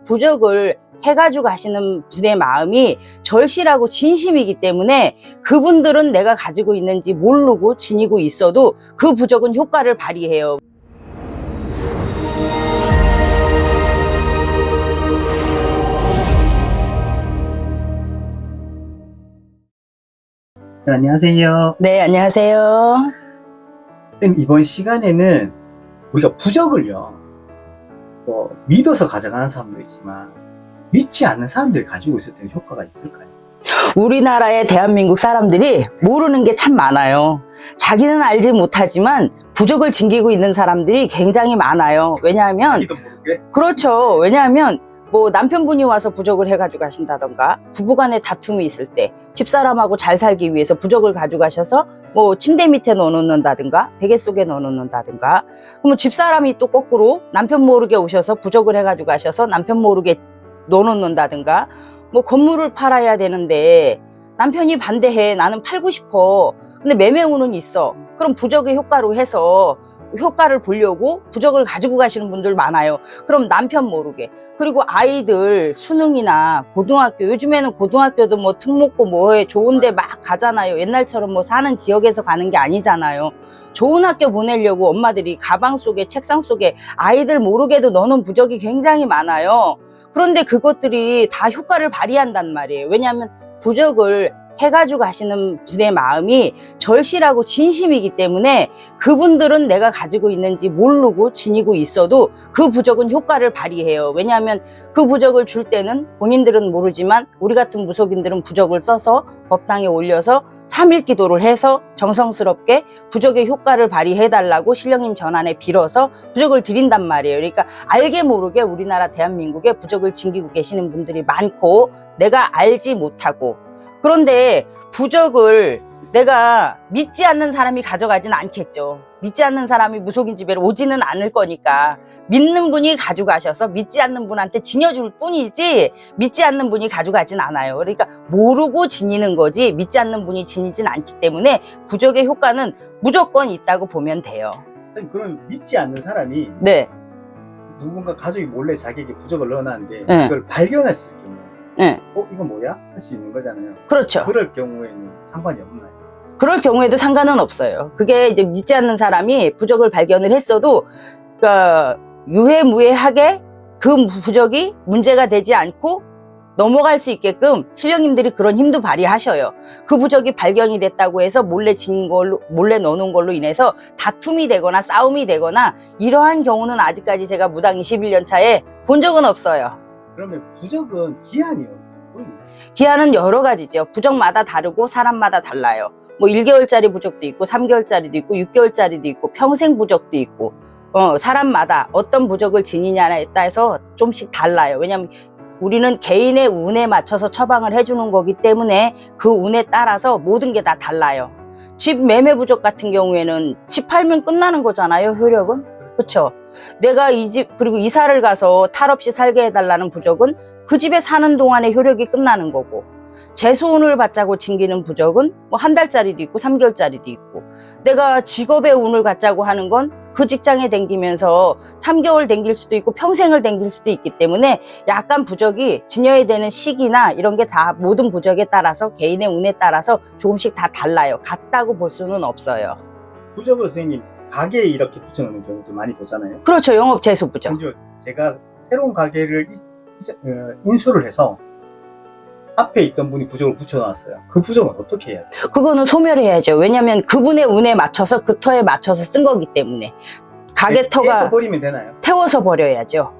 부적을 해가지고 하시는 분의 마음이 절실하고 진심이기 때문에 그분들은 내가 가지고 있는지 모르고 지니고 있어도 그 부적은 효과를 발휘해요. 네, 안녕하세요. 네, 안녕하세요. 선생님, 이번 시간에는 우리가 부적을요, 믿어서 가져가는 사람도 있지만 믿지 않는 사람들이 가지고 있을 때는 효과가 있을까요? 우리나라의 대한민국 사람들이 모르는 게 참 많아요. 자기는 알지 못하지만 부적을 지키고 있는 사람들이 굉장히 많아요. 왜냐하면 자기도 모르게? 그렇죠. 왜냐하면 뭐 남편분이 와서 부적을 해가지고 가신다던가, 부부간에 다툼이 있을 때 집사람하고 잘 살기 위해서 부적을 가져가셔서 뭐 침대 밑에 넣어놓는다든가 베개 속에 넣어놓는다든가, 그러면 집사람이 또 거꾸로 남편 모르게 오셔서 부적을 해가지고 가셔서 남편 모르게 넣어놓는다든가, 뭐 건물을 팔아야 되는데 남편이 반대해. 나는 팔고 싶어. 근데 매매운은 있어. 그럼 부적의 효과로 해서 효과를 보려고 부적을 가지고 가시는 분들 많아요. 그럼 남편 모르게. 그리고 아이들 수능이나 고등학교, 요즘에는 고등학교도 뭐 특목고 뭐해 좋은데 막 가잖아요. 옛날처럼 뭐 사는 지역에서 가는 게 아니잖아요. 좋은 학교 보내려고 엄마들이 가방 속에, 책상 속에 아이들 모르게도 넣어놓은 부적이 굉장히 많아요. 그런데 그것들이 다 효과를 발휘한단 말이에요. 왜냐하면 부적을 해가지고 하시는 분의 마음이 절실하고 진심이기 때문에 그분들은 내가 가지고 있는지 모르고 지니고 있어도 그 부적은 효과를 발휘해요. 왜냐하면 그 부적을 줄 때는 본인들은 모르지만 우리 같은 무속인들은 부적을 써서 법당에 올려서 3일 기도를 해서 정성스럽게 부적의 효과를 발휘해달라고 신령님 전안에 빌어서 부적을 드린단 말이에요. 그러니까 알게 모르게 우리나라 대한민국에 부적을 지키고 계시는 분들이 많고 내가 알지 못하고, 그런데 부적을 내가 믿지 않는 사람이 가져가진 않겠죠. 믿지 않는 사람이 무속인 집에 오지는 않을 거니까 믿는 분이 가져가셔서 믿지 않는 분한테 지녀줄 뿐이지 믿지 않는 분이 가져가진 않아요. 그러니까 모르고 지니는 거지 믿지 않는 분이 지니진 않기 때문에 부적의 효과는 무조건 있다고 보면 돼요. 선생님, 그럼 믿지 않는 사람이 네. 누군가 가족이 몰래 자기에게 부적을 넣어놨는데 네. 이걸 발견했을 경우에 네. 이거 뭐야? 할 수 있는 거잖아요. 그렇죠. 그럴 경우에는 상관이 없나요? 그럴 경우에도 상관은 없어요. 그게 이제 믿지 않는 사람이 부적을 발견을 했어도 그러니까 유해무해하게 그 부적이 문제가 되지 않고 넘어갈 수 있게끔 신령님들이 그런 힘도 발휘하셔요. 그 부적이 발견이 됐다고 해서 몰래 지닌 걸로, 몰래 넣어놓은 걸로 인해서 다툼이 되거나 싸움이 되거나 이러한 경우는 아직까지 제가 무당 21년 차에 본 적은 없어요. 그러면 부적은 기한이 보입니다. 기한은 여러 가지죠. 부적마다 다르고 사람마다 달라요. 뭐 1개월짜리 부적도 있고 3개월짜리도 있고 6개월짜리도 있고 평생 부적도 있고 사람마다 어떤 부적을 지니냐에 따라서 좀씩 달라요. 왜냐하면 우리는 개인의 운에 맞춰서 처방을 해주는 거기 때문에 그 운에 따라서 모든 게 다 달라요. 집 매매 부적 같은 경우에는 집 팔면 끝나는 거잖아요. 효력은. 그렇죠. 내가 이 집, 그리고 이사를 가서 탈 없이 살게 해달라는 부적은 그 집에 사는 동안에 효력이 끝나는 거고, 재수운을 받자고 징기는 부적은 뭐 1달짜리도 있고 3개월짜리도 있고, 내가 직업의 운을 갖자고 하는 건 그 직장에 댕기면서 3개월 댕길 수도 있고 평생을 댕길 수도 있기 때문에 약간 부적이 지녀야 되는 시기나 이런 게 다 모든 부적에 따라서 개인의 운에 따라서 조금씩 다 달라요. 같다고 볼 수는 없어요. 부적을 선생님 가게에 이렇게 붙여놓는 경우도 많이 보잖아요. 그렇죠. 영업 재수 부적. 심지어 제가 새로운 가게를 인수를 해서 앞에 있던 분이 부적을 붙여놨어요. 그 부적은 어떻게 해야 돼요? 그거는 소멸해야죠. 왜냐하면 그분의 운에 맞춰서 그 터에 맞춰서 쓴 거기 때문에. 가게 터가 떼서 버리면 되나요? 태워서 버려야죠.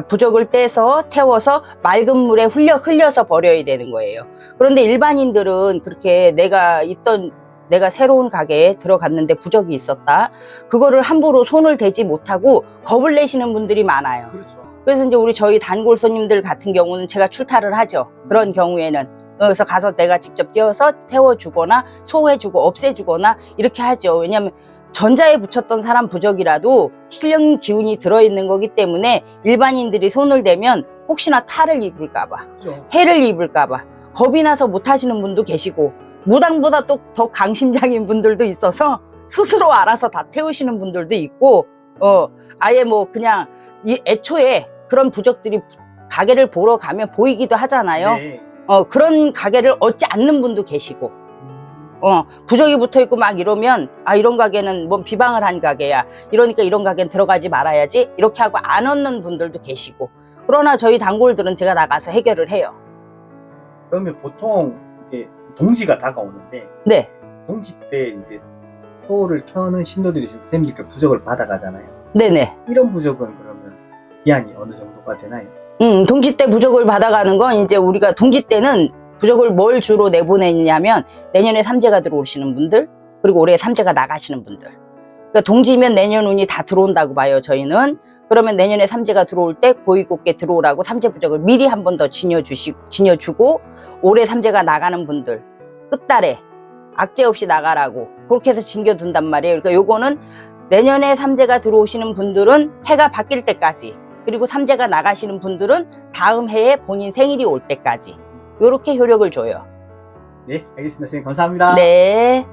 부적을 떼서 태워서 맑은 물에 흘려서 버려야 되는 거예요. 그런데 일반인들은 그렇게 내가 새로운 가게에 들어갔는데 부적이 있었다, 그거를 함부로 손을 대지 못하고 겁을 내시는 분들이 많아요. 그렇죠. 그래서 이제 저희 단골 손님들 같은 경우는 제가 출타를 하죠. 그런 경우에는. 그래서 가서 내가 직접 띄워서 태워주거나 소해주고 없애주거나 이렇게 하죠. 왜냐하면 전자에 붙였던 사람 부적이라도 신령 기운이 들어있는 거기 때문에 일반인들이 손을 대면 혹시나 탈을 입을까봐, 그렇죠. 해를 입을까봐 겁이 나서 못하시는 분도 계시고, 무당보다 또 더 강심장인 분들도 있어서 스스로 알아서 다 태우시는 분들도 있고, 아예 뭐 그냥 애초에 그런 부적들이 가게를 보러 가면 보이기도 하잖아요. 네. 그런 가게를 얻지 않는 분도 계시고, 부적이 붙어 있고 막 이러면, 아, 이런 가게는 뭐 비방을 한 가게야. 이러니까 이런 가게는 들어가지 말아야지. 이렇게 하고 안 얻는 분들도 계시고. 그러나 저희 단골들은 제가 나가서 해결을 해요. 그러면 보통 이제 동지가 다가오는데 네. 동지 때 이제 소를 켜는 신도들이 지금 선생님께 부적을 받아가잖아요. 네네. 이런 부적은 그러면 기한이 어느 정도가 되나요? 동지 때 부적을 받아가는 건 이제 우리가 동지 때는 부적을 뭘 주로 내보내냐면 내년에 삼재가 들어오시는 분들, 그리고 올해 삼재가 나가시는 분들. 그러니까 동지면 내년 운이 다 들어온다고 봐요, 저희는. 그러면 내년에 삼재가 들어올 때 고이 곱게 들어오라고 삼재 부적을 미리 한 번 더 지녀주고, 올해 삼재가 나가는 분들, 끝달에 악재 없이 나가라고 그렇게 해서 징겨둔단 말이에요. 그러니까 요거는 내년에 삼재가 들어오시는 분들은 해가 바뀔 때까지, 그리고 삼재가 나가시는 분들은 다음 해에 본인 생일이 올 때까지 요렇게 효력을 줘요. 네, 알겠습니다. 선생님 감사합니다. 네.